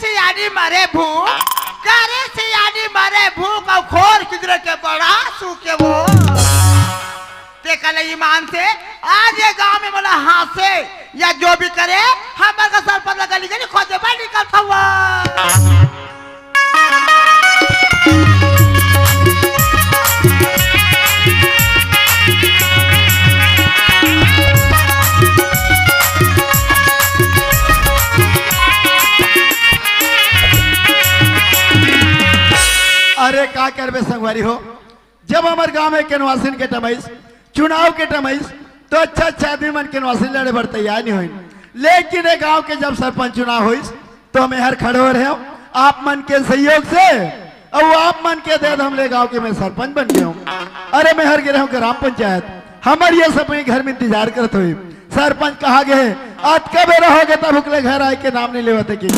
से यानी मरे भूख, करे से यानी मरे भूख और खोर किधर के बड़ा सूखे वो ते कल ईमान से आज ये गांव में बोला हासे या जो भी करे हमारे का सर पर लगा लीजिए खोजे बाहर निकलता हुआ। अरे का करबे संगवारी हो, जब हमारे गांव में केनवासिन के टमाइस चुनाव के टमाइस तो अच्छा आदमी मन केनवासिन लड़े बर तैयार नहीं हुई, लेकिन ये गांव के जब सरपंच चुनाव हुई तो हमें हर खड़े हो रहे हो आप मन के सहयोग से और आप मन के दे हमले गांव के मैं सरपंच बन गया हूँ। अरे मैं हर गिरा हूँ ग्राम पंचायत हमारे ये सब घर में इंतजार करते हुए सरपंच कहा गए आज कब रहोगे तब उकले घर आए के नाम नहीं लेवाते की